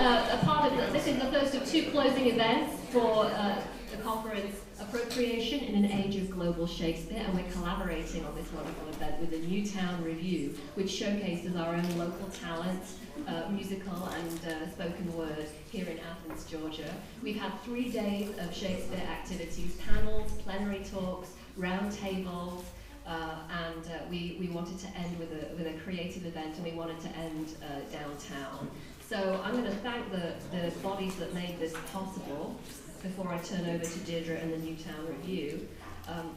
a part of this is the first of two closing events for the conference Appropriation in an Age of Global Shakespeare, and we're collaborating on this wonderful event with the Newtown Revue, which showcases our own local talent, musical and spoken word here in Athens, Georgia. We've had 3 days of Shakespeare activities, panels, plenary talks, round tables, and we wanted to end with a creative event, and we wanted to end downtown. So I'm going to thank the bodies that made this possible before I turn over to Deirdre and the Newtown Revue.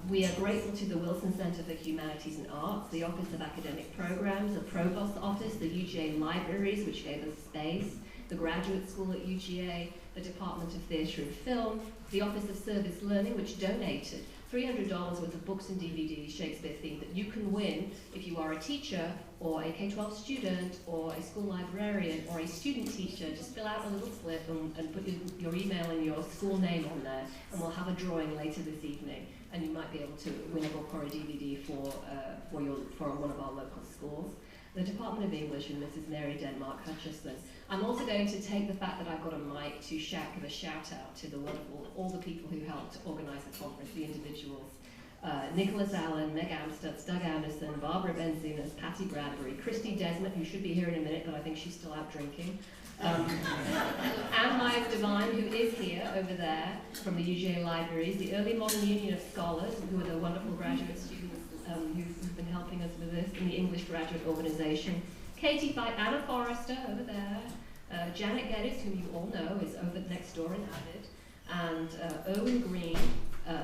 We are grateful to the Wilson Center for Humanities and Arts, the Office of Academic Programs, the Provost's Office, the UGA Libraries, which gave us space, the Graduate School at UGA, the Department of Theatre and Film, the Office of Service Learning, which donated $300 worth of books and DVDs, Shakespeare themed, that you can win if you are a teacher or a K-12 student or a school librarian or a student teacher. Just fill out a little slip and put your email and your school name on there, and we'll have a drawing later this evening, and you might be able to win a book or a DVD for one of our local schools. The Department of English and Mrs. Mary Denmark Hutchison. I'm also going to take the fact that I've got a mic to give a shout out to all the people who helped organize the conference, the individuals. Nicholas Allen, Meg Amstutz, Doug Anderson, Barbara Benzinas, Patty Bradbury, Christy Desmond, who should be here in a minute, but I think she's still out drinking. Anne Myers Devine, who is here over there from the UGA Libraries, the Early Modern Union of Scholars, who are the wonderful graduate students who've been helping us with this, in the English Graduate Organization. Katie Fight, Anna Forrester over there, Janet Geddes, whom you all know, is over next door in Avid, and Owen Green,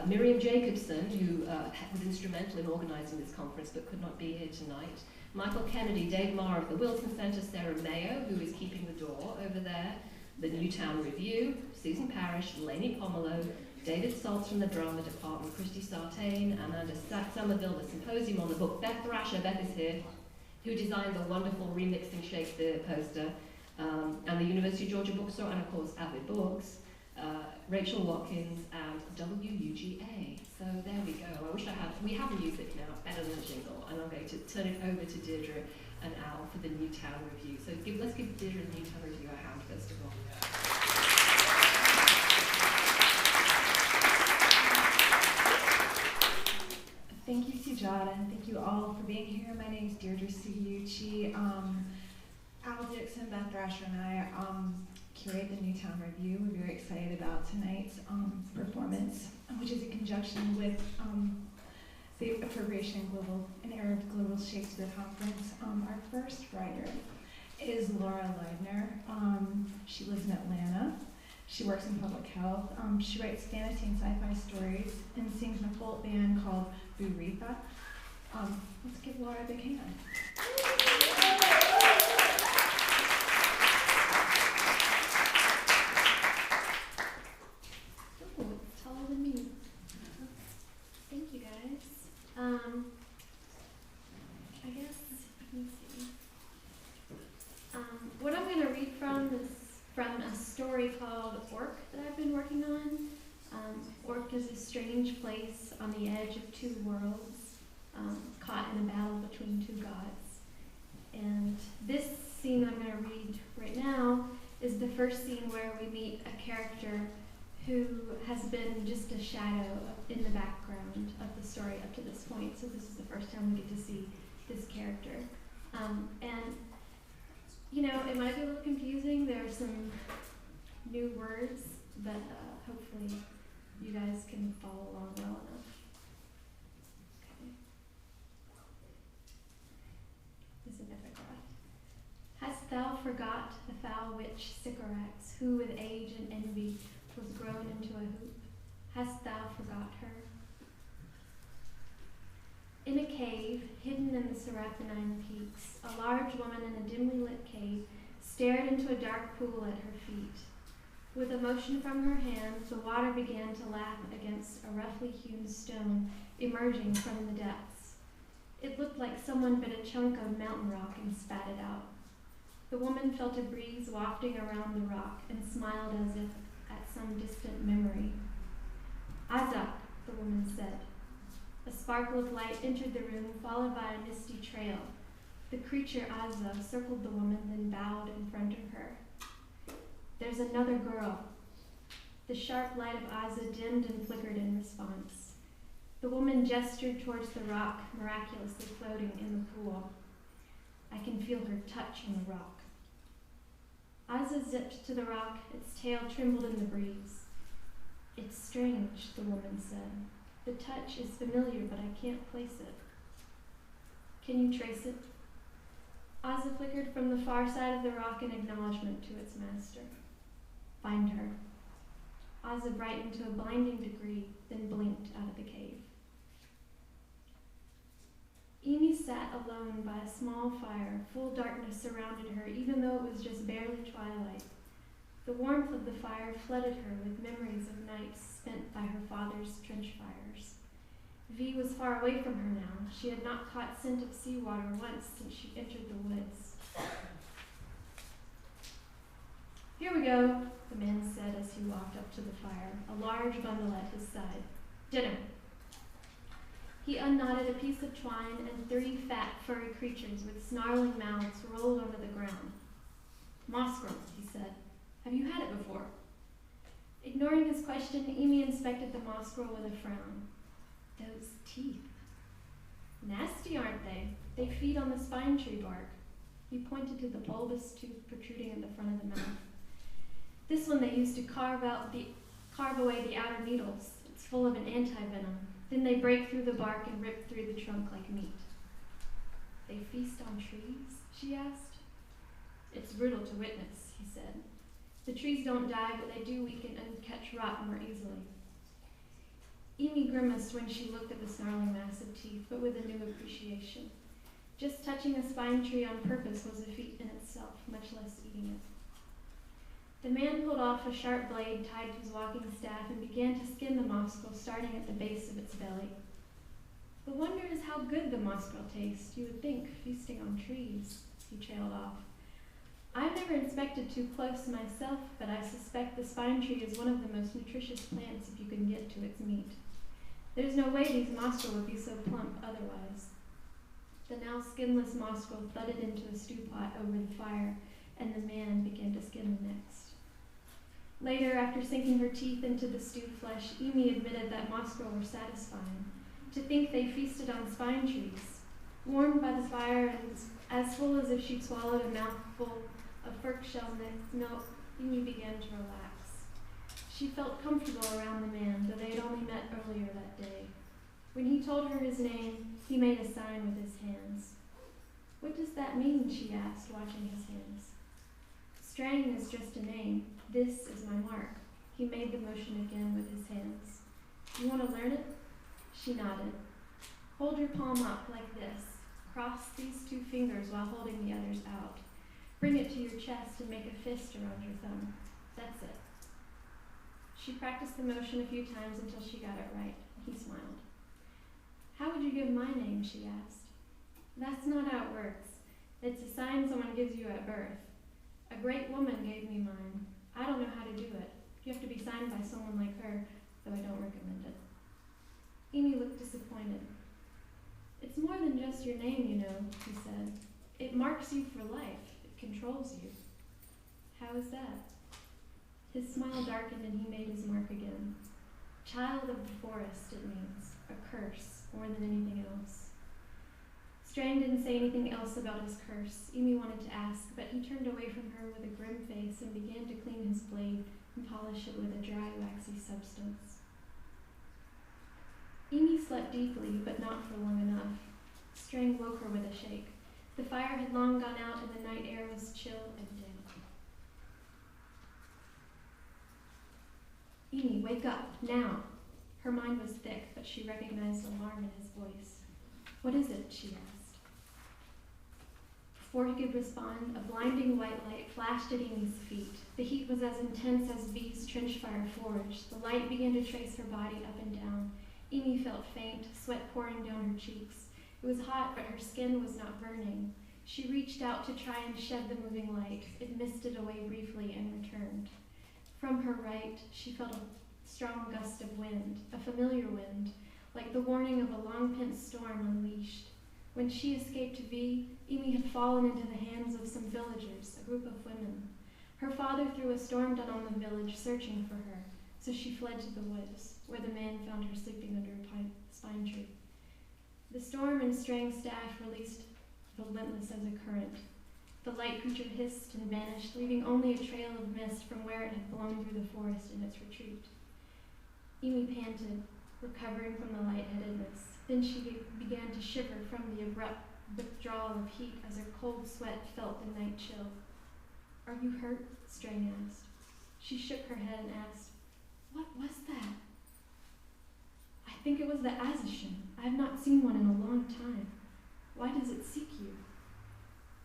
Miriam Jacobson, who was instrumental in organizing this conference but could not be here tonight, Michael Kennedy, Dave Marr of the Wilson Center, Sarah Mayo, who is keeping the door over there, the Newtown Revue, Susan Parrish, Lainey Pomelo, David Saltz from the Drama Department, Christy Sartain, Amanda Somerville, the Symposium on the Book, Beth Thrasher, Beth is here, who designed the wonderful Remixing Shakespeare poster, and the University of Georgia Bookstore, and of course Avid Books, Rachel Watkins, and WUGA. So there we go. I wish we have music now, better than a jingle, and I'm going to turn it over to Deirdre and Al for the Newtown Revue. So let's give Deirdre and the Newtown Revue a hand first of all. Thank you, Suyata, and thank you all for being here. My name is Deirdre Sugiuchi. Al Dixon, Beth Thrasher, and I curate the Newtown Revue. We're very excited about tonight's performance, which is in conjunction with the Appropriation in Era of Global Shakespeare Conference. Our first writer is Laura Leidner. She lives in Atlanta. She works in public health. She writes fantasy and sci-fi stories and sings in a folk band called Revue. Let's give Laura a big hand. Oh, it's taller than me. Thank you, guys. I guess, let me see. What I'm going to read from is from a story called Orc that I've been working on. Orc is a strange place on the edge of two worlds, caught in a battle between two gods. And this scene I'm going to read right now is the first scene where we meet a character who has been just a shadow in the background of the story up to this point. So this is the first time we get to see this character. And you know, it might be a little confusing. There are some new words, but hopefully you guys can follow along well enough. Okay. This is an epigraph. Hast thou forgot the foul witch Sycorax, who with age and envy was grown into a hoop? Hast thou forgot her? In a cave, hidden in the Seraphinine peaks, a large woman in a dimly lit cave stared into a dark pool at her feet. With a motion from her hands, the water began to lap against a roughly hewn stone emerging from the depths. It looked like someone bit a chunk of mountain rock and spat it out. The woman felt a breeze wafting around the rock and smiled as if at some distant memory. Azak, the woman said. A sparkle of light entered the room, followed by a misty trail. The creature Azza circled the woman, then bowed in front of her. There's another girl. The sharp light of Aza dimmed and flickered in response. The woman gestured towards the rock, miraculously floating in the pool. I can feel her touch on the rock. Aza zipped to the rock, its tail trembled in the breeze. It's strange, the woman said. The touch is familiar, but I can't place it. Can you trace it? Aza flickered from the far side of the rock in acknowledgement to its master. Find her. Aza brightened to a blinding degree, then blinked out of the cave. Amy sat alone by a small fire. Full darkness surrounded her, even though it was just barely twilight. The warmth of the fire flooded her with memories of nights spent by her father's trench fires. V was far away from her now. She had not caught scent of seawater once since she entered the woods. Here we go, the man said as he walked up to the fire, a large bundle at his side. Dinner. He unknotted a piece of twine, and 3 fat, furry creatures with snarling mouths rolled onto the ground. Moss-squirrel, he said. Have you had it before? Ignoring his question, Amy inspected the moss squirrel with a frown. Those teeth. Nasty, aren't they? They feed on the spine tree bark. He pointed to the bulbous tooth protruding at the front of the mouth. This one they used to carve away the outer needles. It's full of an anti-venom. Then they break through the bark and rip through the trunk like meat. They feast on trees? She asked. It's brutal to witness, he said. The trees don't die, but they do weaken and catch rot more easily. Amy grimaced when she looked at the snarling mass of teeth, but with a new appreciation. Just touching a spine tree on purpose was a feat in itself, much less eating it. The man pulled off a sharp blade tied to his walking staff and began to skin the moss squirrel, starting at the base of its belly. The wonder is how good the moss squirrel tastes. You would think, feasting on trees. He trailed off. I've never inspected too close myself, but I suspect the spine tree is one of the most nutritious plants if you can get to its meat. There's no way these moss squirrel would be so plump otherwise. The now skinless moss squirrel thudded into a stew pot over the fire, and the man began to skin the next. Later, after sinking her teeth into the stewed flesh, Amy admitted that moss squirrel were satisfying. To think they feasted on spine trees. Warmed by the fire and as full as if she'd swallowed a mouthful of firk shell milk, Amy began to relax. She felt comfortable around the man, though they had only met earlier that day. When he told her his name, he made a sign with his hands. What does that mean? She asked, watching his hands. Strang is just a name. This is my mark. He made the motion again with his hands. You want to learn it? She nodded. Hold your palm up like this. Cross these 2 fingers while holding the others out. Bring it to your chest and make a fist around your thumb. That's it. She practiced the motion a few times until she got it right. He smiled. How would you give my name? She asked. That's not how it works. It's a sign someone gives you at birth. A great woman gave me mine. I don't know how to do it. You have to be signed by someone like her, though I don't recommend it. Amy looked disappointed. It's more than just your name, you know, he said. It marks you for life. It controls you. How is that? His smile darkened and he made his mark again. Child of the forest, it means. A curse, more than anything else. Strang didn't say anything else about his curse. Amy wanted to ask, but he turned away from her with a grim face and began to clean his blade and polish it with a dry, waxy substance. Amy slept deeply, but not for long enough. Strang woke her with a shake. The fire had long gone out and the night air was chill and damp. Amy, wake up, now. Her mind was thick, but she recognized alarm in his voice. What is it? She asked. Before he could respond, a blinding white light flashed at Amy's feet. The heat was as intense as V's trench fire forge. The light began to trace her body up and down. Amy felt faint, sweat pouring down her cheeks. It was hot, but her skin was not burning. She reached out to try and shed the moving light. It misted away briefly and returned. From her right, she felt a strong gust of wind, a familiar wind, like the warning of a long-pent storm unleashed. When she escaped V, Amy had fallen into the hands of some villagers, a group of women. Her father threw a storm down on the village searching for her, so she fled to the woods, where the man found her sleeping under a spine tree. The storm and straying staff released relentless as a current. The light creature hissed and vanished, leaving only a trail of mist from where it had blown through the forest in its retreat. Amy panted, recovering from the lightheadedness. Then she began to shiver from the abrupt withdrawal of heat as her cold sweat felt the night chill. "Are you hurt?" Strang asked. She shook her head and asked, "What was that?" "I think it was the Azishin. I have not seen one in a long time. Why does it seek you?"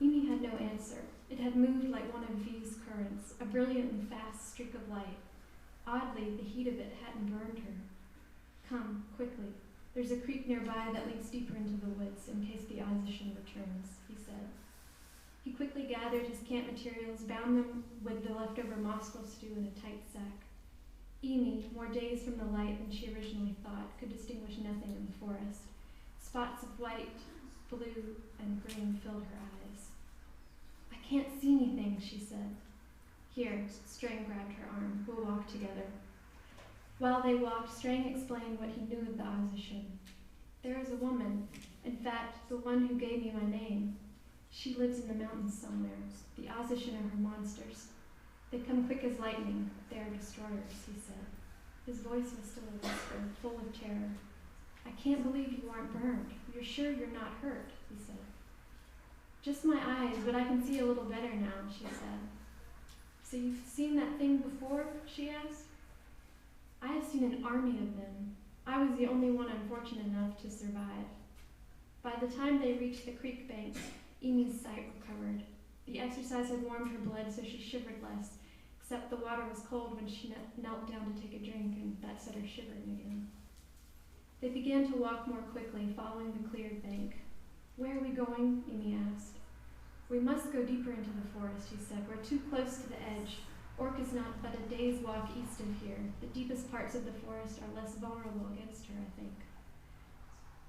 Amy had no answer. It had moved like one of V's currents, a brilliant and fast streak of light. Oddly, the heat of it hadn't burned her. "Come, quickly. There's a creek nearby that leads deeper into the woods in case the Azishin returns," he said. He quickly gathered his camp materials, bound them with the leftover Moscow stew in a tight sack. Amy, more dazed from the light than she originally thought, could distinguish nothing in the forest. Spots of white, blue, and green filled her eyes. "I can't see anything," she said. "Here," Strang grabbed her arm. "We'll walk together." While they walked, Strang explained what he knew of the Azishin. "There is a woman, in fact, the one who gave me my name. She lives in the mountains somewhere. The Azishin are her monsters. They come quick as lightning. They are destroyers," he said. His voice was still a whisper, full of terror. "I can't believe you aren't burned. You're sure you're not hurt," he said. "Just my eyes, but I can see a little better now," she said. "So you've seen that thing before?" she asked. "I have seen an army of them. I was the only one unfortunate enough to survive." By the time they reached the creek bank, Amy's sight recovered. The exercise had warmed her blood, so she shivered less, except the water was cold when she knelt down to take a drink, and that set her shivering again. They began to walk more quickly, following the cleared bank. "Where are we going?" Amy asked. "We must go deeper into the forest," he said. "We're too close to the edge. Orc is not but a day's walk east of here. The deepest parts of the forest are less vulnerable against her, I think."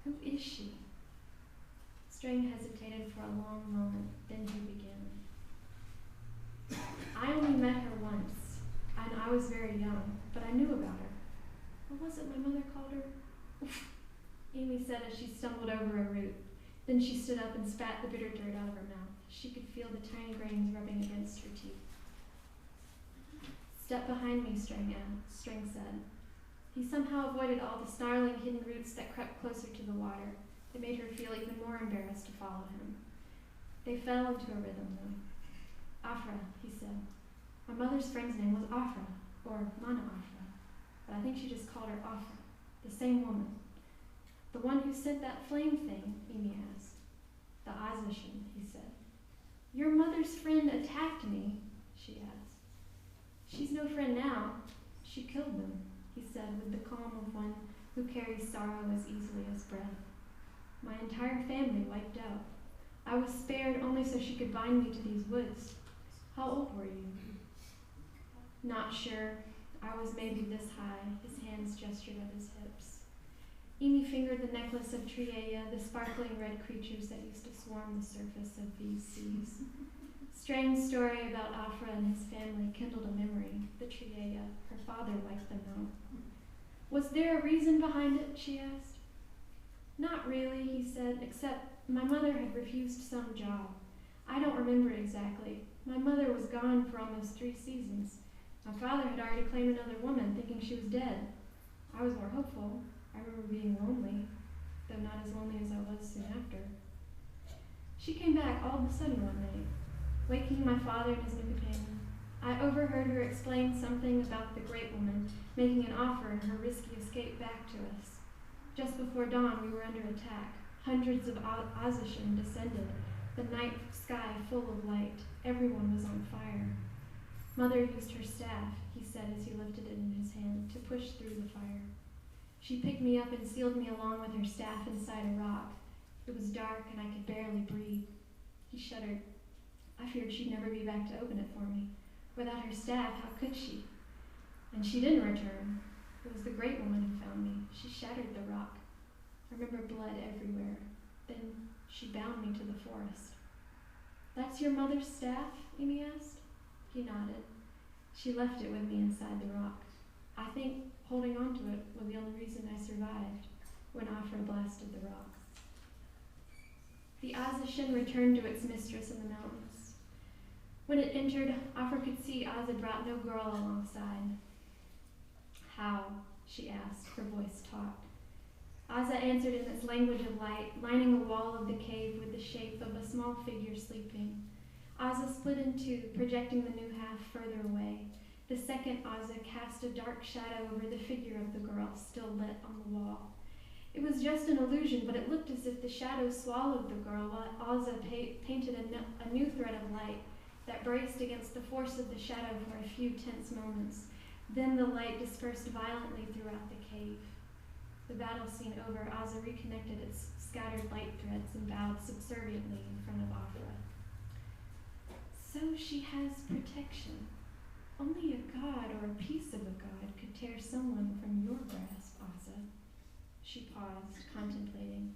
"Who is she?" Strang hesitated for a long moment, then he began. "I only met her once, and I was very young, but I knew about her. What was it my mother called her?" Amy said as she stumbled over a root. Then she stood up and spat the bitter dirt out of her mouth. She could feel the tiny grains rubbing against her teeth. "Step behind me," Strang said. He somehow avoided all the snarling hidden roots that crept closer to the water. It made her feel even more embarrassed to follow him. They fell into a rhythm, though. "Afra," he said. "My mother's friend's name was Afra, or Mana Afra, but I think she just called her Afra, the same woman." "The one who sent that flame thing?" Amy asked. "The Azishin," he said. "Your mother's friend attacked me?" she asked. "She's no friend now. She killed them," he said with the calm of one who carries sorrow as easily as breath. "My entire family wiped out. I was spared only so she could bind me to these woods. How old were you?" "Not sure. I was maybe this high." His hands gestured at his hips. Amy fingered the necklace of Triea, the sparkling red creatures that used to swarm the surface of these seas. Strang's story about Afra and his family kindled a memory. The Triea, her father wiped them out. "Was there a reason behind it?" she asked. "Not really," he said, "except my mother had refused some job. I don't remember exactly. My mother was gone for almost 3 seasons. My father had already claimed another woman, thinking she was dead. I was more hopeful. I remember being lonely, though not as lonely as I was soon after. She came back all of a sudden one night, waking my father and his new companion. I overheard her explain something about the great woman making an offer and her risky escape back to us. Just before dawn, we were under attack. Hundreds of Azishin descended, the night sky full of light. Everyone was on fire. Mother used her staff," he said as he lifted it in his hand, "to push through the fire. She picked me up and sealed me along with her staff inside a rock. It was dark and I could barely breathe." He shuddered. "I feared she'd never be back to open it for me. Without her staff, how could she? And she didn't return. It was the great woman who found me. She shattered the rock. I remember blood everywhere. Then she bound me to the forest." "That's your mother's staff?" Amy asked. He nodded. She left it with me inside the rock. I think holding on to it was the only reason I survived when Afra blasted the rock. The Azashin returned to its mistress in the mountains. When it entered, Afra could see Aza brought no girl alongside. How? She asked, her voice taut. Aza answered in its language of light, lining the wall of the cave with the shape of a small figure sleeping. Aza split in two, projecting the new half further away. The second Aza cast a dark shadow over the figure of the girl, still lit on the wall. It was just an illusion, but it looked as if the shadow swallowed the girl, while Aza painted a new thread of light that braced against the force of the shadow for a few tense moments. Then the light dispersed violently throughout the cave. The battle scene over, Aza reconnected its scattered light threads and bowed subserviently in front of Afra. So she has protection. Only a god or a piece of a god could tear someone from your grasp, Aza. She paused, contemplating.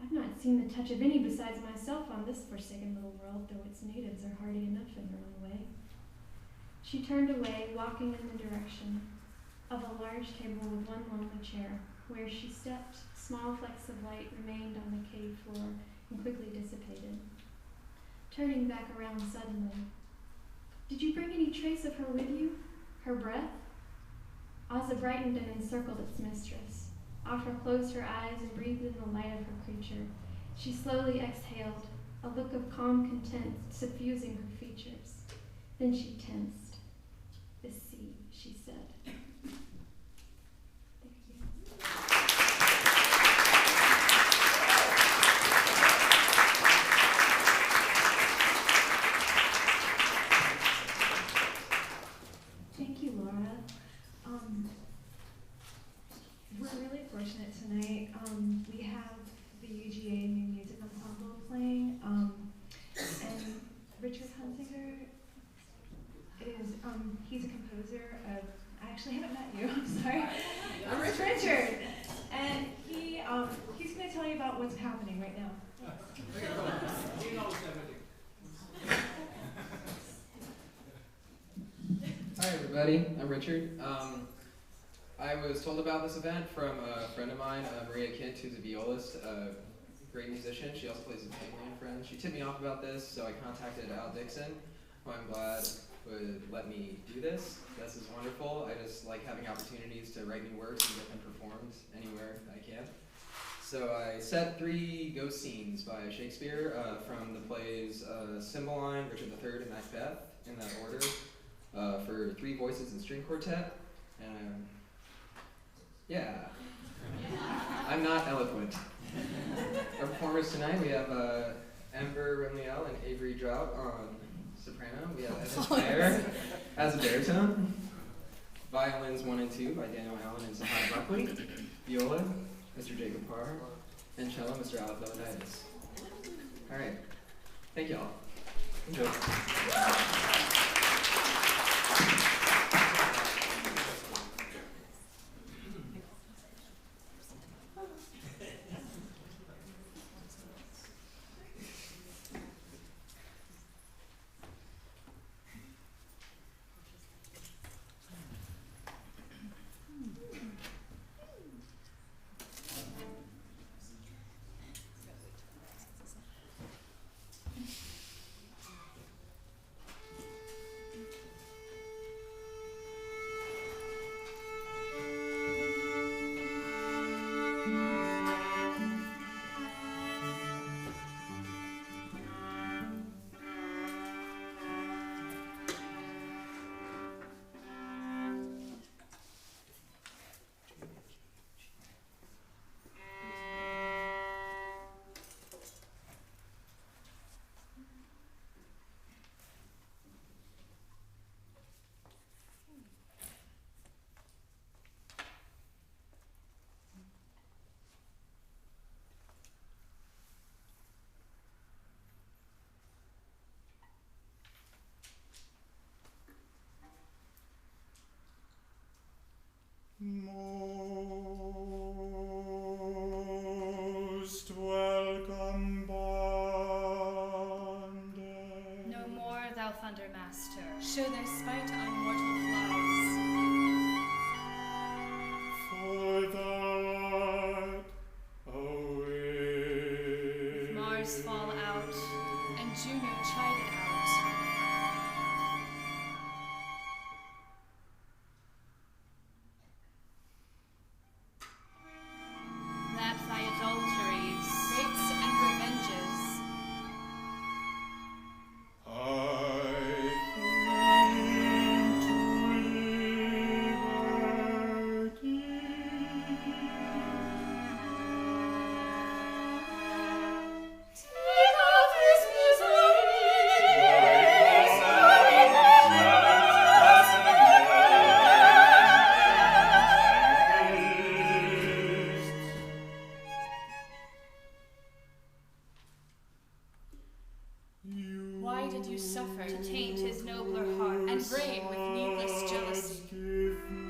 I've not seen the touch of any besides myself on this forsaken little world, though its natives are hardy enough in their own way. She turned away, walking in the direction of a large table with one lonely chair. Where she stepped, small flecks of light remained on the cave floor and quickly dissipated. Turning back around suddenly, did you bring any trace of her with you? Her breath? Aza brightened and encircled its mistress. Afra closed her eyes and breathed in the light of her creature. She slowly exhaled, a look of calm content suffusing her features. Then she tensed. The sea, she said. We're really fortunate tonight. We have the UGA New Music Ensemble playing, and Richard Hunsinger is, he's a composer of, I actually haven't met you, I'm sorry. It's Richard, and he's going to tell you about what's happening right now. He knows everything. Hi everybody, I'm Richard. I was told about this event from a friend of mine, Maria Kint, who's a violist, a great musician. She also plays a Penguin friend. She tipped me off about this, so I contacted Dixon, who I'm glad would let me do this. This is wonderful. I just like having opportunities to write new works and get them performed anywhere I can. So I set 3 ghost scenes by Shakespeare from the plays Cymbeline, Richard III, and Macbeth, in that order, for 3 voices and string quartet. And yeah, I'm not eloquent. Our performers tonight, we have Amber Remliel and Avery Drought on soprano. We have Evan Clare as a baritone. Violins 1 and 2 by Daniel Allen and Sahara Buckley. Viola, Mr. Jacob Parr. And cello, Mr. Alec Leonidas. All right, thank you all. Enjoy. Thundermaster, show thy spite on mortal flies. For thou art away. If Mars fall out, and Juno chide it out, that thy adulteries, rapes, and revenges, I cling to liberty. take off his Why did you suffer to taint his nobler heart and brain with needless jealousy? Give me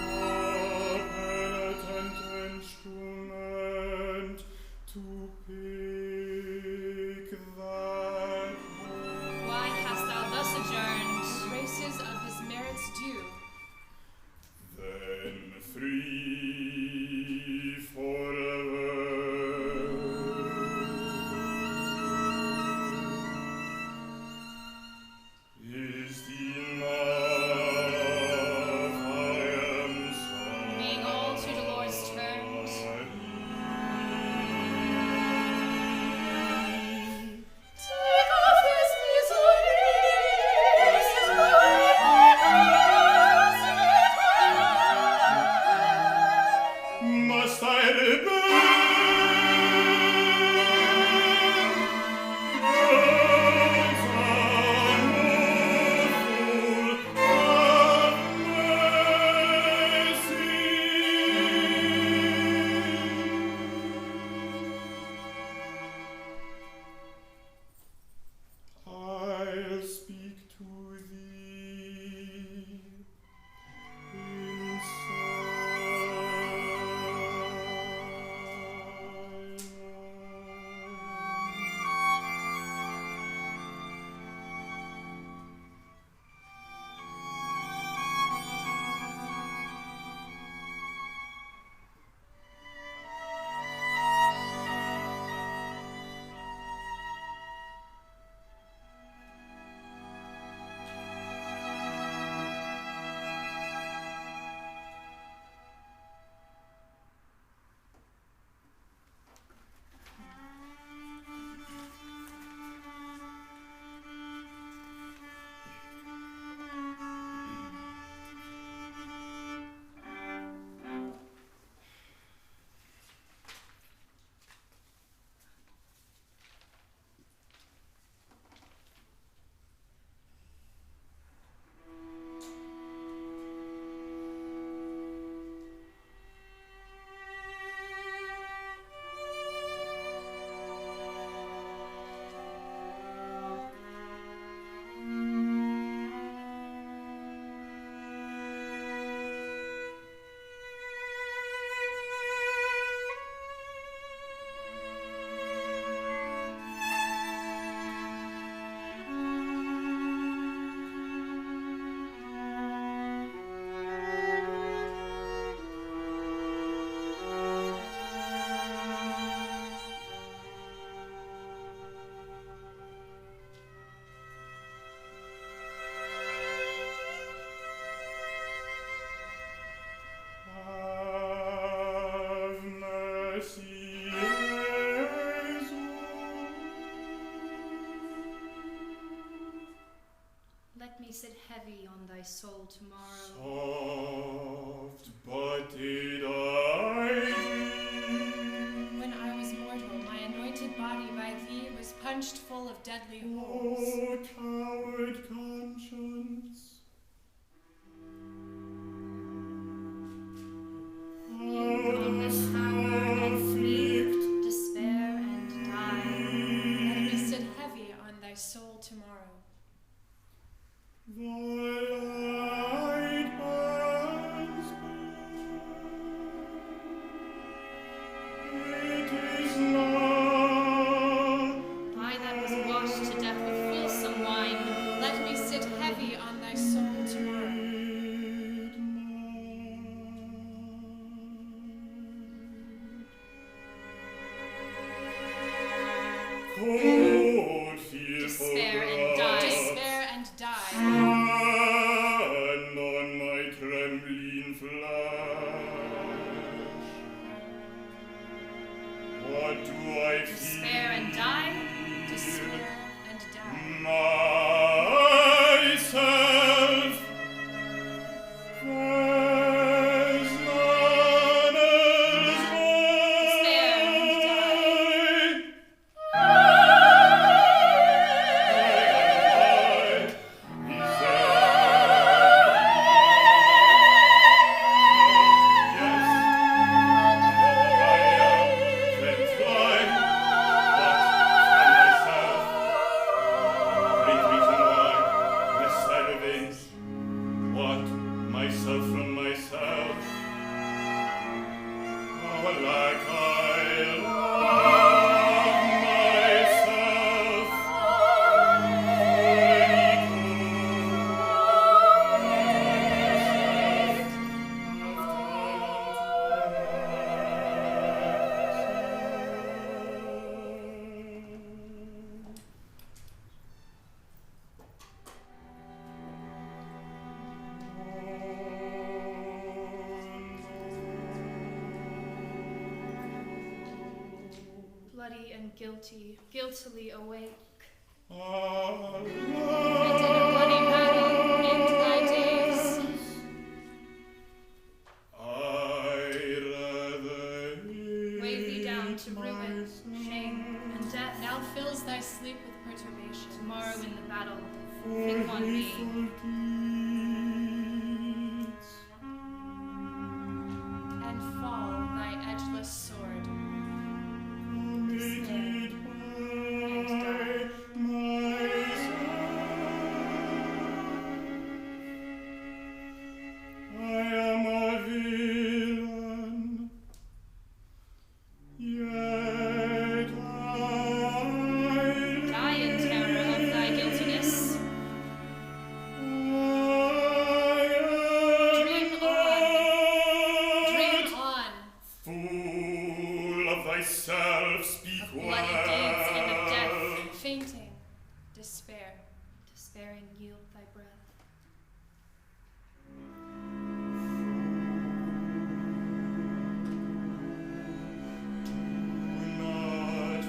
the penitent instrument to pick that hole. Why hast thou thus adjourned races of his merits due? Then free forever. Is enough, I am sorry. Being all to Dolores turned, take off his miseries, his Must I rebel? I'll speak to thee in Let me sit heavy on thy soul tomorrow. Soft, but did I When I was mortal, my anointed body by thee was punched full of deadly holes. oh coward conscience? On this hour and afflict despair and die. Let me sit heavy on thy soul tomorrow. thy light has been. It is not I that was washed to cold, fearful Despair and brush. die. Despair and die. And on my trembling flesh, what do I feel? Despair and die. Despair and die. Myself. There's none as Despair and myself from myself. Oh, like I love myself. bloody and guilty, guiltily awake. And And in a bloody battle end thy days. I'd rather Weigh thee down to ruin, myself. shame, and death. Now fills thy sleep with perturbation. Tomorrow in the battle, For think on me. hateful deeds. And fall thy edgeless sword. Committed and die. by myself. I am a villain, yet Die in terror of thy guiltiness. Dream on. Fool of thyself, speak Of bloody deeds and of well. death. Fainting, despair. Despairing, yield thy breath. Do not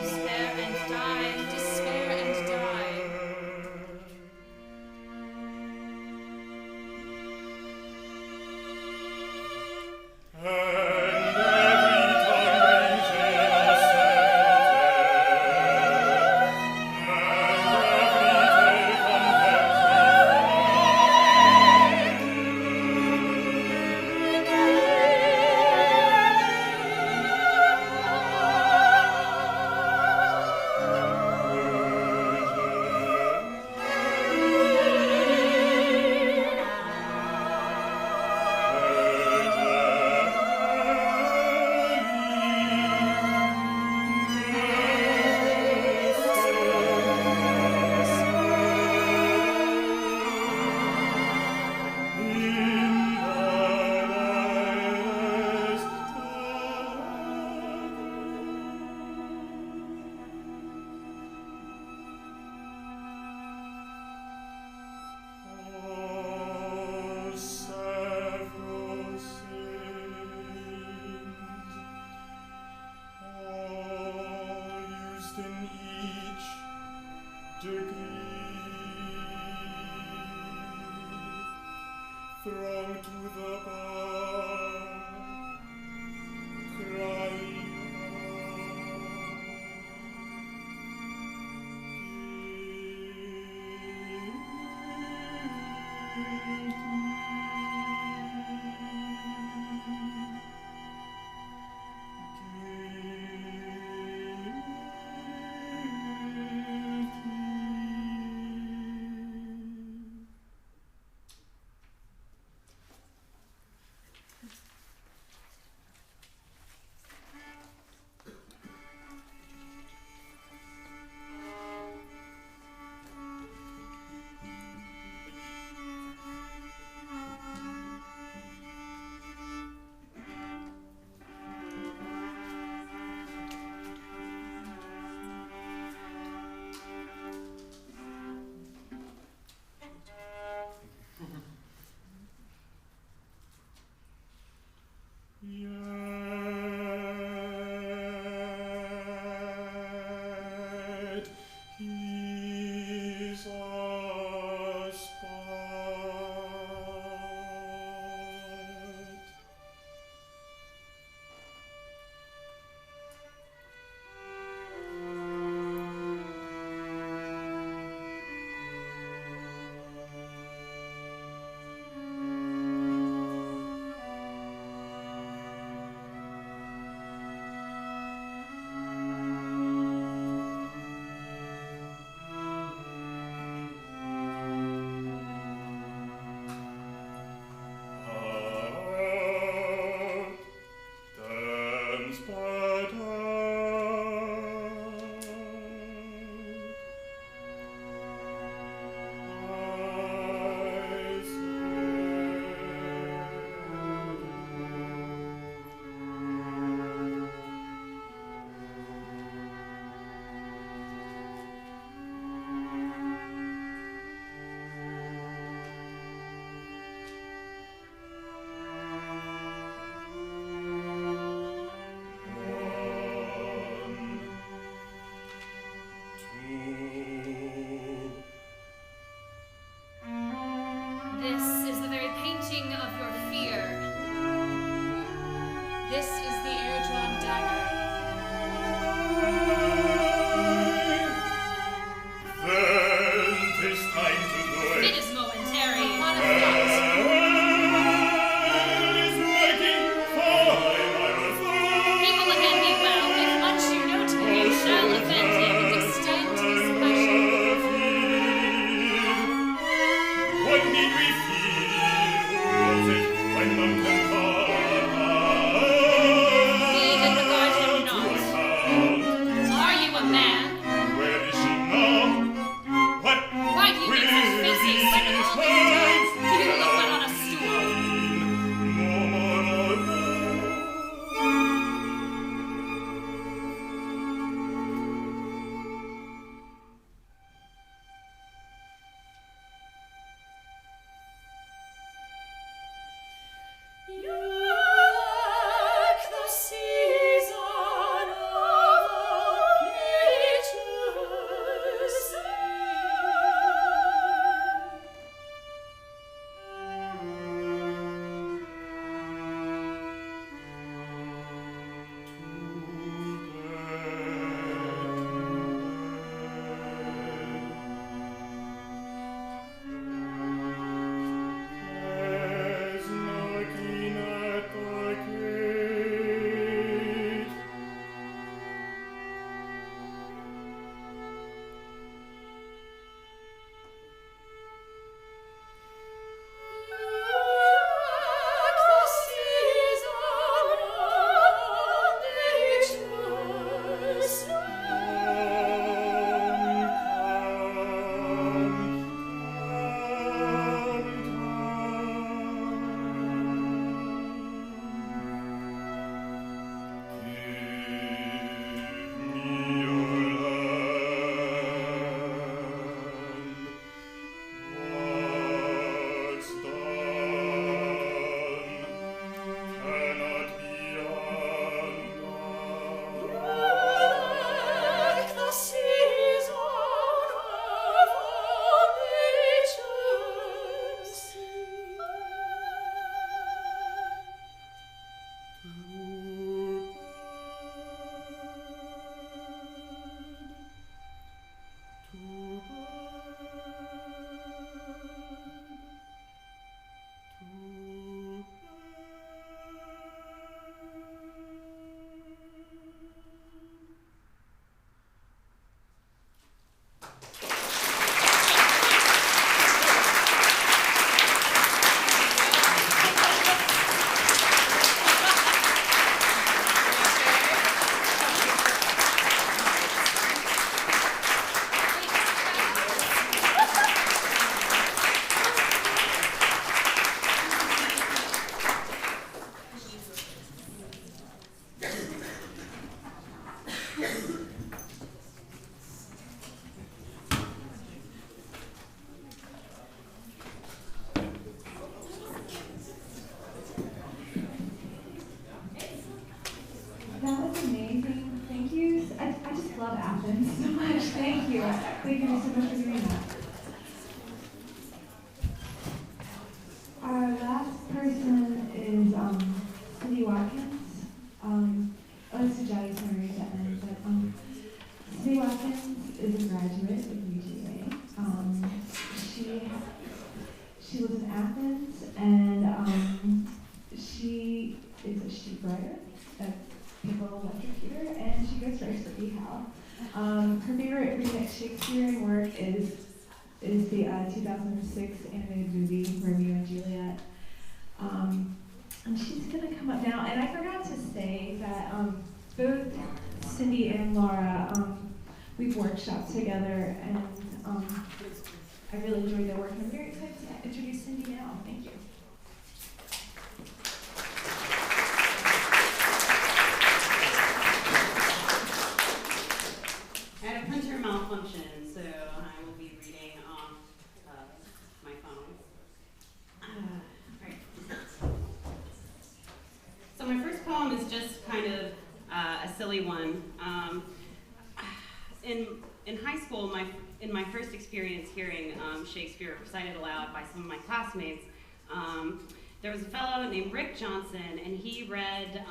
Despair and die. Despair and die. And every tongue brings in a sentence, and every tale Oh, several sins, all used in each degree, throng to the bar, crying That was amazing. Thank you. I just love Athens so much. Thank you. Thank you so much for doing that. Our last person is Cindy Watkins. Sugiuchi's married to end, but Cindy Watkins is a graduate of UGA. She lives in Athens, and she is a sheet writer at People Electric Theater, and she goes writes for Firehall. Her favorite remix Shakespeare work is the 2006 animated movie Romeo and Juliet. And she's gonna come up now. And I forgot to say that both Cindy and Laura, we've workshopped together, and I really enjoyed their work. And I'm very excited to introduce Cindy now. Thank you. I had a printer malfunction, so I will be reading off my phone. Right. So my first poem is just kind of a silly one. In high school, in my first experience hearing Shakespeare recited aloud by some of my classmates, there was a fellow named Rick Johnson, and he read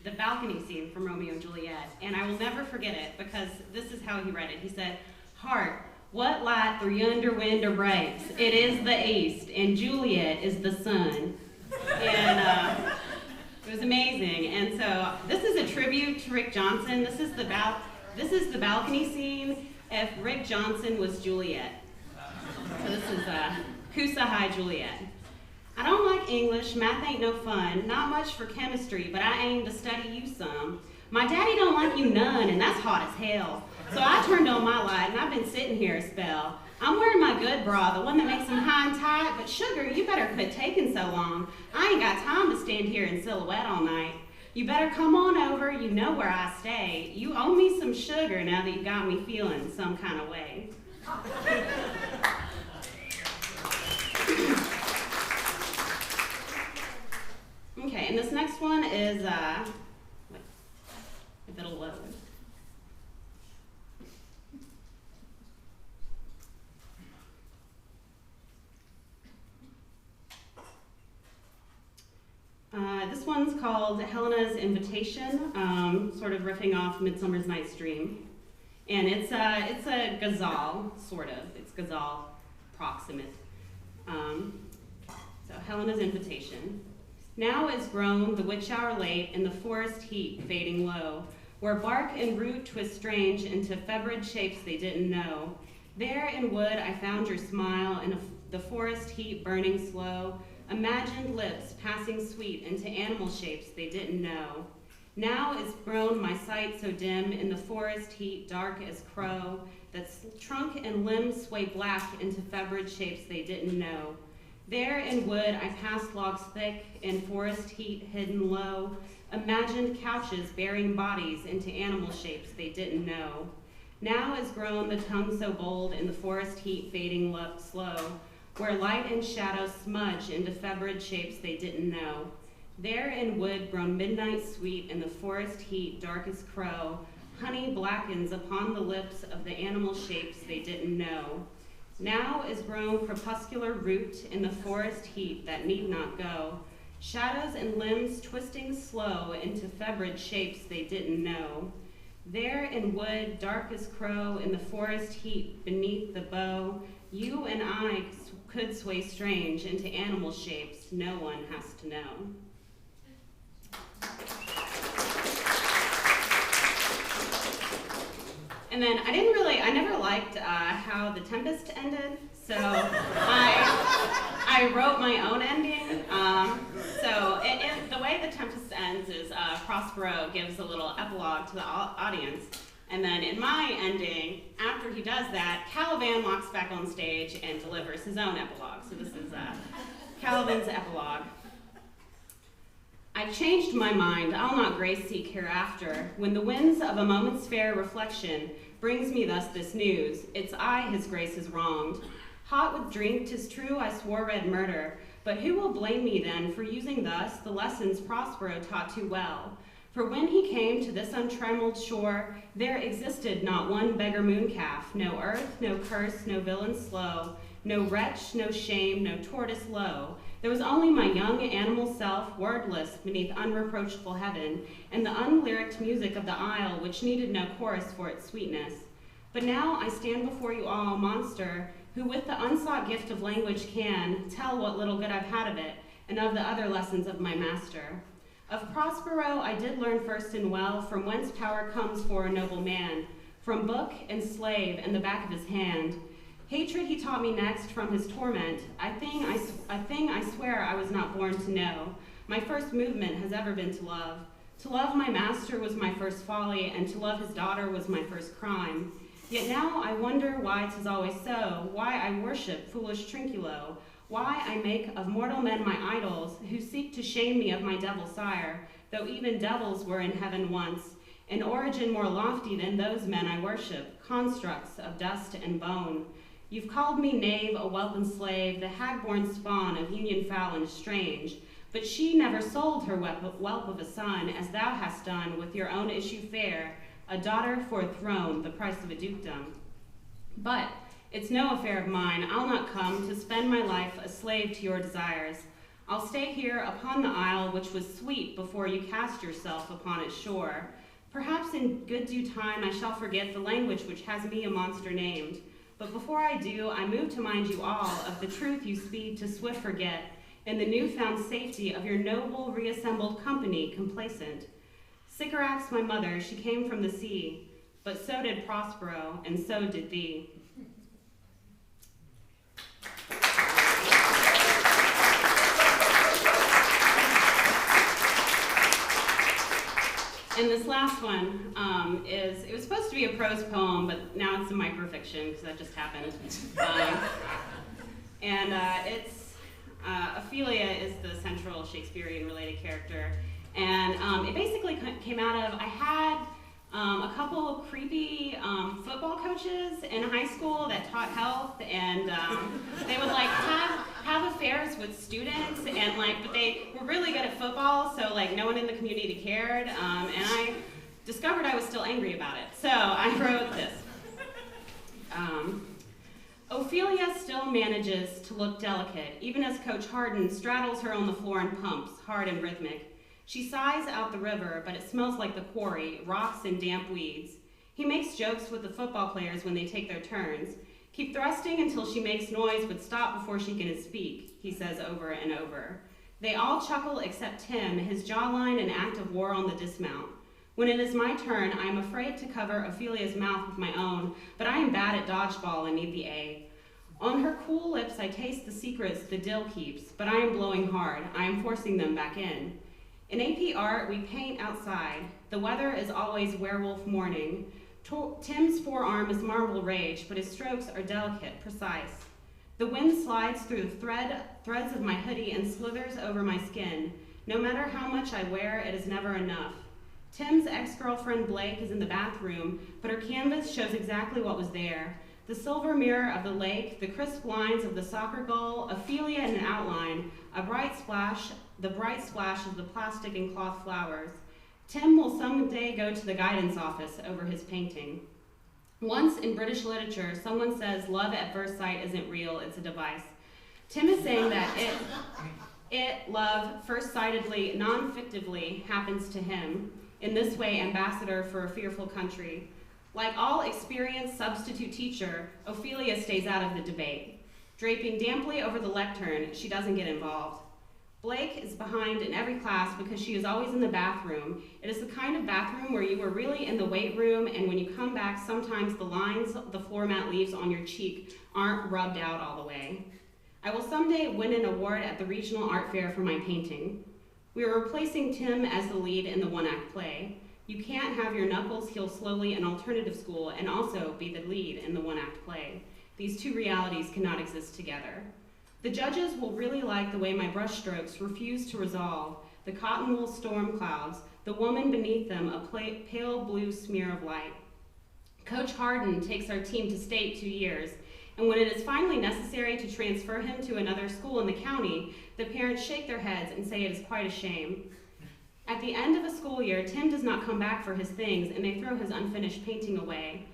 the balcony scene from Romeo and Juliet, and I will never forget it because this is how he read it. He said, "Hark, what light through yonder window breaks? It is the east, and Juliet is the sun." And it was amazing. And so this is a tribute to Rick Johnson. This is the balcony scene if Rick Johnson was Juliet. So this is Kusa High Juliet. "I don't like English, math ain't no fun, not much for chemistry, but I aim to study you some. My daddy don't like you none, and that's hot as hell. So I turned on my light, and I've been sitting here a spell. I'm wearing my good bra, the one that makes them high and tight, but sugar, you better quit taking so long. I ain't got time to stand here in silhouette all night. You better come on over, you know where I stay. You owe me some sugar now that you got me feeling some kind of way." Okay, and this next one is, wait, if it'll load. This one's called Helena's Invitation, sort of riffing off Midsummer's Night's Dream. And it's a ghazal, sort of. It's ghazal proximate. So Helena's Invitation. "Now is grown the witch hour late, and the forest heat fading low, where bark and root twist strange into febrid shapes they didn't know. There in wood I found your smile, and the forest heat burning slow, imagined lips passing sweet into animal shapes they didn't know. Now is grown my sight so dim, in the forest heat dark as crow, that trunk and limbs sway black into febrid shapes they didn't know. There in wood I passed logs thick, in forest heat hidden low, imagined couches bearing bodies into animal shapes they didn't know. Now is grown the tongue so bold, in the forest heat fading slow, where light and shadow smudge into febrid shapes they didn't know. There in wood grown midnight sweet, in the forest heat dark as crow, honey blackens upon the lips of the animal shapes they didn't know. Now is grown crepuscular root, in the forest heat that need not go, shadows and limbs twisting slow into febrid shapes they didn't know. There in wood dark as crow, in the forest heat beneath the bow, you and I could sway strange into animal shapes no one has to know." And then I never liked how The Tempest ended, so I wrote my own ending. So the way The Tempest ends is Prospero gives a little epilogue to the audience, and then in my ending, after he does that, Caliban walks back on stage and delivers his own epilogue. So this is Caliban's epilogue. I've changed my mind, I'll not grace seek hereafter. When the winds of a moment's fair reflection brings me thus this news, it's I his grace has wronged. Hot with drink, 'tis true I swore red murder, but who will blame me then for using thus the lessons Prospero taught too well? For when he came to this untrammeled shore, there existed not one beggar mooncalf, no earth, no curse, no villain slow, no wretch, no shame, no tortoise low. There was only my young animal self, wordless beneath unreproachful heaven, and the unlyricked music of the isle, which needed no chorus for its sweetness. But now I stand before you all, a monster, who with the unsought gift of language can tell what little good I've had of it, and of the other lessons of my master. Of Prospero I did learn first and well, from whence power comes for a noble man, from book and slave and the back of his hand. Hatred he taught me next from his torment, a thing I swear I was not born to know. My first movement has ever been to love. To love my master was my first folly, and to love his daughter was my first crime. Yet now I wonder why 'tis always so, why I worship foolish Trinculo, why I make of mortal men my idols, who seek to shame me of my devil sire, though even devils were in heaven once, an origin more lofty than those men I worship, constructs of dust and bone. You've called me knave, a whelp slave, the hag-born spawn of union foul and strange, but she never sold her whelp of a son, as thou hast done with your own issue fair, a daughter for a throne, the price of a dukedom. But it's no affair of mine. I'll not come to spend my life a slave to your desires. I'll stay here upon the isle which was sweet before you cast yourself upon its shore. Perhaps in good due time I shall forget the language which has me a monster named. But before I do, I move to mind you all of the truth you speed to swift forget, in the newfound safety of your noble reassembled company complacent. Sycorax, my mother, she came from the sea, but so did Prospero, and so did thee. And this last one it was supposed to be a prose poem, but now it's a microfiction because that just happened. It's Ophelia is the central Shakespearean related character. And it basically came out of, I had a couple of creepy football coaches in high school that taught health, and they would like have affairs with students, and but they were really good at football, so no one in the community cared, and I discovered I was still angry about it. So I wrote this. Ophelia still manages to look delicate, even as Coach Harden straddles her on the floor and pumps, hard and rhythmic. She sighs out the river, but it smells like the quarry, rocks and damp weeds. He makes jokes with the football players when they take their turns. Keep thrusting until she makes noise, but stop before she can speak, he says over and over. They all chuckle except Tim, his jawline an act of war on the dismount. When it is my turn, I am afraid to cover Ophelia's mouth with my own, but I am bad at dodgeball and need the A. On her cool lips I taste the secrets the dill keeps, but I am blowing hard. I am forcing them back in. In AP Art, we paint outside. The weather is always werewolf morning. Tim's forearm is marble rage, but his strokes are delicate, precise. The wind slides through the threads of my hoodie and slithers over my skin. No matter how much I wear, it is never enough. Tim's ex-girlfriend Blake is in the bathroom, but her canvas shows exactly what was there. The silver mirror of the lake, the crisp lines of the soccer goal, Ophelia in an outline, the bright splash of the plastic and cloth flowers. Tim will someday go to the guidance office over his painting. Once in British literature, someone says love at first sight isn't real, it's a device. Tim is saying that love, first-sightedly, non-fictively, happens to him. In this way, ambassador for a fearful country. Like all experienced substitute teacher, Ophelia stays out of the debate. Draping damply over the lectern, she doesn't get involved. Blake is behind in every class because she is always in the bathroom. It is the kind of bathroom where you were really in the weight room, and when you come back, sometimes the lines the floor mat leaves on your cheek aren't rubbed out all the way. I will someday win an award at the regional art fair for my painting. We are replacing Tim as the lead in the one-act play. You can't have your knuckles heal slowly in alternative school and also be the lead in the one-act play. These two realities cannot exist together. The judges will really like the way my brushstrokes refuse to resolve. the cotton wool storm clouds, the woman beneath them a pale blue smear of light. Coach Harden takes our team to state 2 years, and when it is finally necessary to transfer him to another school in the county, the parents shake their heads and say it is quite a shame. At the end of a school year, Tim does not come back for his things, and they throw his unfinished painting away.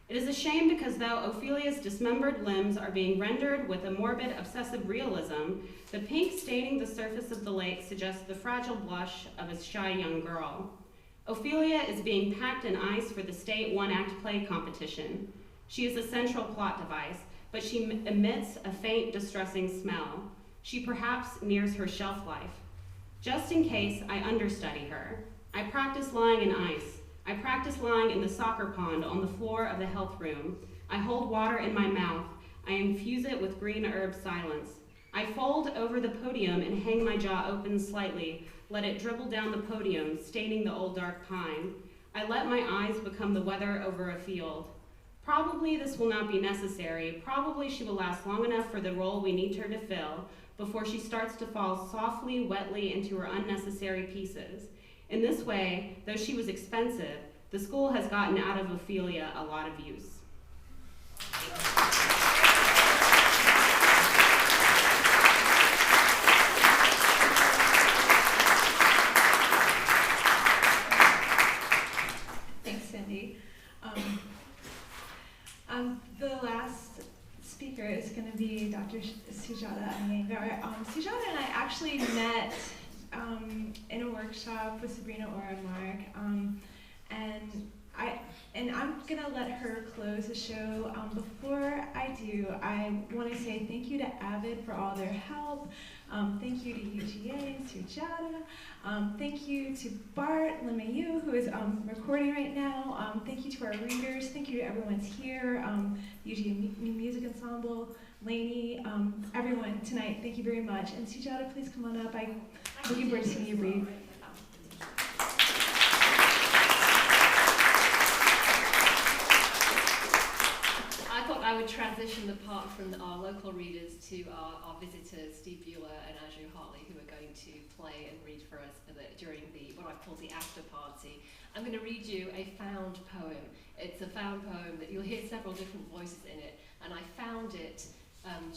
It is a shame because though Ophelia's dismembered limbs are being rendered with a morbid, obsessive realism, the pink staining the surface of the lake suggests the fragile blush of a shy young girl. Ophelia is being packed in ice for the state one-act play competition. She is a central plot device, but she emits a faint, distressing smell. She perhaps nears her shelf life. Just in case, I understudy her. I practice lying in ice. I practice lying in the soccer pond on the floor of the health room. I hold water in my mouth. I infuse it with green herb silence. I fold over the podium and hang my jaw open slightly, let it dribble down the podium, staining the old dark pine. I let my eyes become the weather over a field. Probably this will not be necessary. Probably she will last long enough for the role we need her to fill before she starts to fall softly, wetly into her unnecessary pieces. In this way, though she was expensive, the school has gotten out of Ophelia a lot of use. Thanks, Cindy. The last speaker is going to be Dr. Suyata Iyengar. Suyata and I actually met in a workshop with Sabrina or Mark, and I'm gonna let her close the show. Before I do, I want to say thank you to Avid for all their help. Thank you to UGA and Suyata. Thank you to Bart Lemayu, who is recording right now. Thank you to our readers. Thank you to everyone's here. UGA Music Ensemble, Lainey, everyone tonight. Thank you very much. And Suyata, please come on up. I'm looking forward to seeing you read. I would transition the part from our local readers to our visitors, Steve Bueller and Andrew Hartley, who are going to play and read for us during what I've called the after party. I'm going to read you a found poem. It's a found poem that you'll hear several different voices in it, and I found it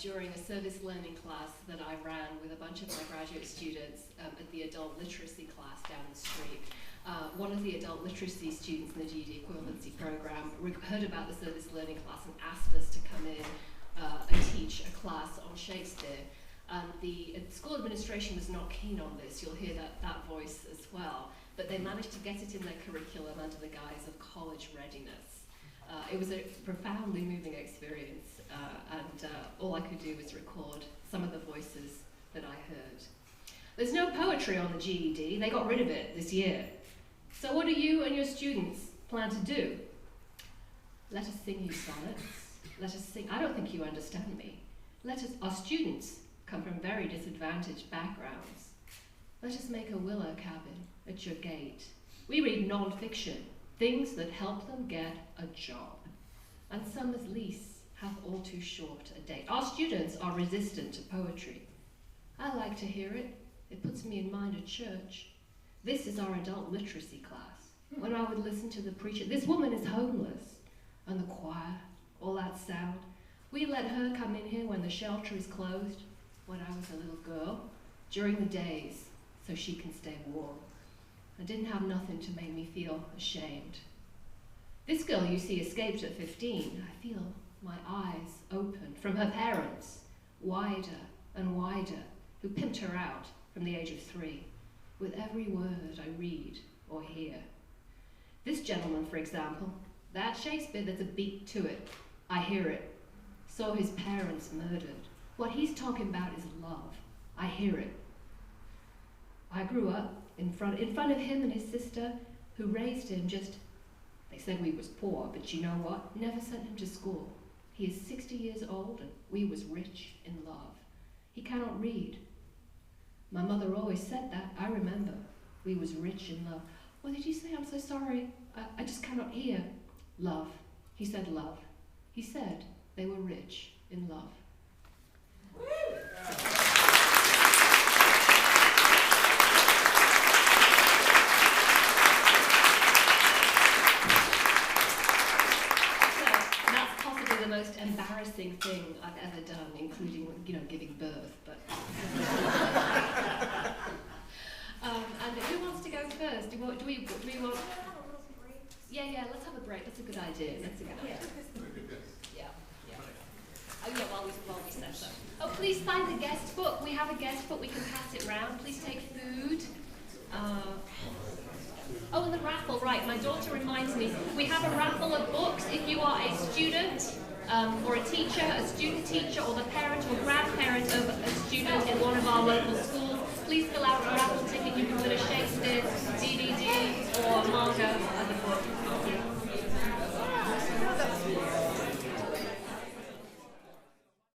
during a service learning class that I ran with a bunch of my graduate students at the adult literacy class down the street. One of the adult literacy students in the GED equivalency program heard about the service learning class and asked us to come in and teach a class on Shakespeare. And the school administration was not keen on this. You'll hear that voice as well. But they managed to get it in their curriculum under the guise of college readiness. It was a profoundly moving experience, and all I could do was record some of the voices that I heard. There's no poetry on the GED. They got rid of it this year. So what do you and your students plan to do? Let us sing you sonnets. Let us sing. I don't think you understand me. Our students come from very disadvantaged backgrounds. Let us make a willow cabin at your gate. We read non-fiction, things that help them get a job. And summer's lease hath all too short a date. Our students are resistant to poetry. I like to hear it. It puts me in mind of church. This is our adult literacy class. When I would listen to the preacher, this woman is homeless, and the choir, all that sound. We let her come in here when the shelter is closed, when I was a little girl, during the days, so she can stay warm. I didn't have nothing to make me feel ashamed. This girl you see escaped at 15. I feel my eyes open from her parents, wider and wider, who pimped her out from the age of 3. With every word I read or hear. This gentleman, for example, that Shakespeare, there's a beat to it. I hear it. Saw his parents murdered. What he's talking about is love. I hear it. I grew up in front of him and his sister, who raised him they said we was poor, but you know what? Never sent him to school. He is 60 years old and we was rich in love. He cannot read. My mother always said that. I remember. We was rich in love. What did you say? I'm so sorry. I just cannot hear. Love. He said love. He said they were rich in love. embarrassing thing I've ever done, including, giving birth. But and who wants to go first? Do we want? Yeah. Let's have a break. That's a good idea. Yeah. Oh yeah, while we set up. Oh, please find the guest book. We have a guest book. We can pass it round. Please take food. Oh, and the raffle, right. My daughter reminds me, we have a raffle of books. If you are a student or a teacher, a student teacher, or the parent or grandparent of a student in one of our local schools, please fill out a raffle ticket. You can win a Shakespeare DVD or manga of the book.